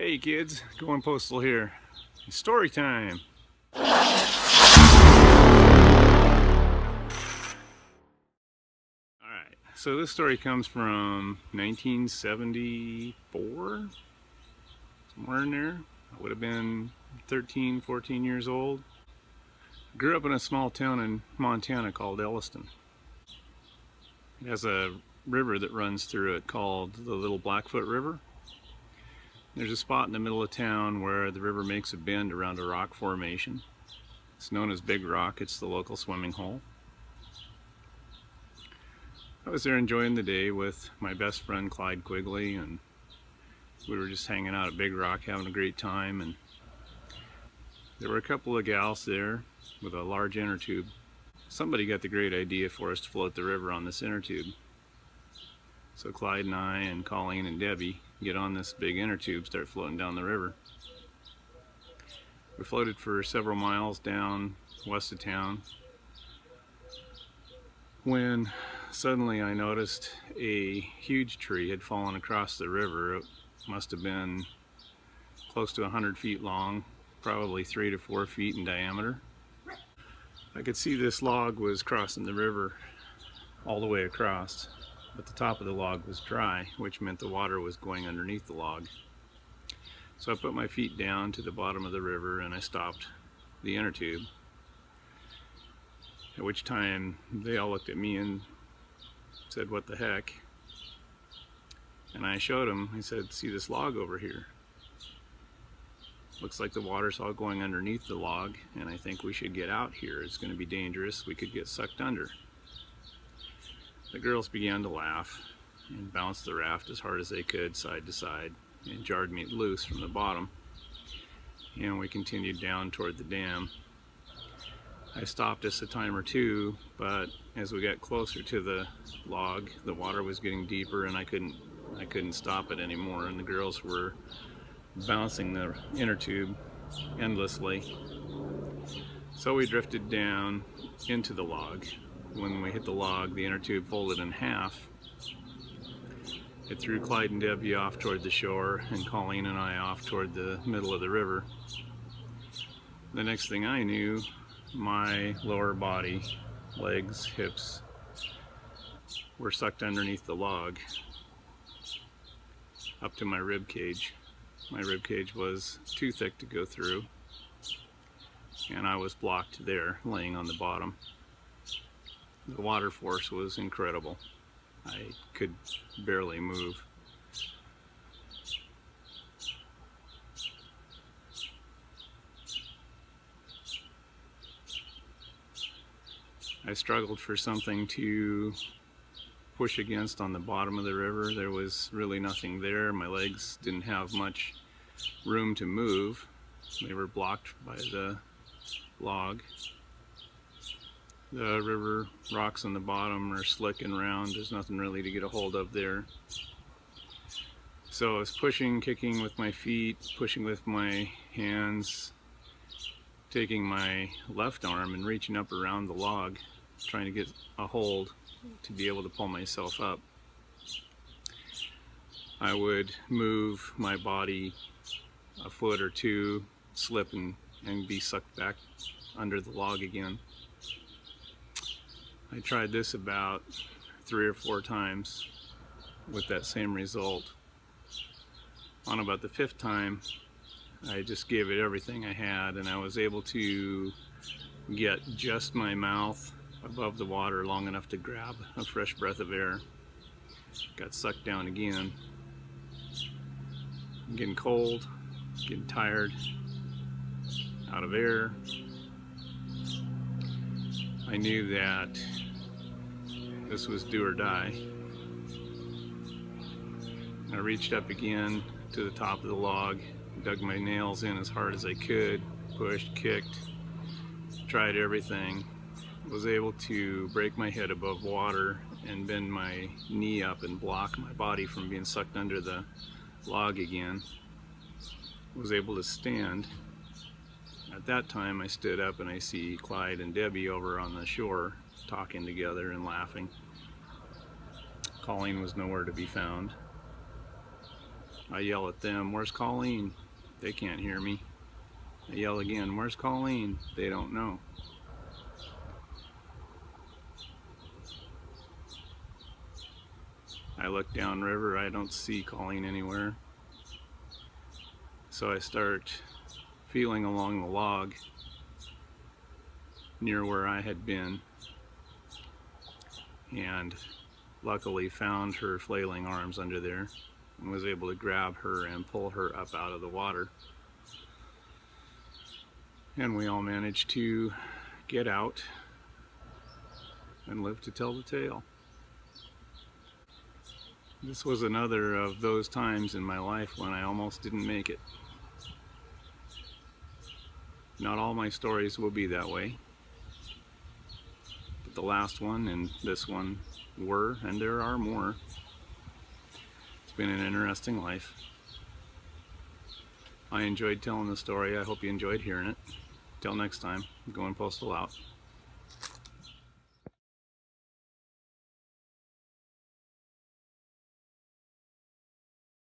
Hey kids, GoinPostal here. Story time. Alright, so this story comes from 1974, somewhere in there. I would have been 13, 14 years old. Grew up in a small town in Montana called Elliston. It has a river that runs through it called the Little Blackfoot River. There's a spot in the middle of town where the river makes a bend around a rock formation. It's known as Big Rock. It's the local swimming hole. I was there enjoying the day with my best friend Clyde Quigley, and we were just hanging out at Big Rock having a great time. And there were a couple of gals there with a large inner tube. Somebody got the great idea for us to float the river on this inner tube. So Clyde and I and Colleen and Debbie get on this big inner tube, start floating down the river. We floated for several miles down west of town when suddenly I noticed a huge tree had fallen across the river. It must have been close to 100 feet long, probably 3 to 4 feet in diameter. I could see this log was crossing the river all the way across, but the top of the log was dry, which meant the water was going underneath the log. So I put my feet down to the bottom of the river and I stopped the inner tube, at which time they all looked at me and said, "What the heck?" And I showed them. I said, "See this log over here? Looks like the water's all going underneath the log, and I think we should get out here. It's going to be dangerous. We could get sucked under." The girls began to laugh and bounced the raft as hard as they could side to side and jarred me loose from the bottom, and we continued down toward the dam. I stopped us a time or two, but as we got closer to the log, the water was getting deeper and I couldn't stop it anymore, and the girls were bouncing the inner tube endlessly. So we drifted down into the log. When we hit the log, the inner tube folded in half. It threw Clyde and Debbie off toward the shore and Colleen and I off toward the middle of the river. The next thing I knew, my lower body, legs, hips, were sucked underneath the log up to my rib cage. My rib cage was too thick to go through, and I was blocked there, laying on the bottom. The water force was incredible. I could barely move. I struggled for something to push against on the bottom of the river. There was really nothing there. My legs didn't have much room to move. They were blocked by the log. The river rocks on the bottom are slick and round. There's nothing really to get a hold of there. So I was pushing, kicking with my feet, pushing with my hands, taking my left arm and reaching up around the log, trying to get a hold to be able to pull myself up. I would move my body a foot or two, slip and be sucked back under the log again. I tried this about 3 or 4 times with that same result. On about the 5th time, I just gave it everything I had, and I was able to get just my mouth above the water long enough to grab a fresh breath of air. Got sucked down again. I'm getting cold, getting tired, out of air. I knew that this was do or die. I reached up again to the top of the log, dug my nails in as hard as I could, pushed, kicked, tried everything. Was able to break my head above water and bend my knee up and block my body from being sucked under the log again. Was able to stand. At that time I stood up and I see Clyde and Debbie over on the shore talking together and laughing. Colleen was nowhere to be found. I yell at them, "Where's Colleen?" They can't hear me. I yell again, "Where's Colleen?" They don't know. I look downriver, I don't see Colleen anywhere. So I start feeling along the log near where I had been, and luckily found her flailing arms under there and was able to grab her and pull her up out of the water. And we all managed to get out and live to tell the tale. This was another of those times in my life when I almost didn't make it. Not all my stories will be that way, but the last one and this one were, and there are more. It's been an interesting life. I enjoyed telling the story. I hope you enjoyed hearing it. Till next time, GoinPostal out.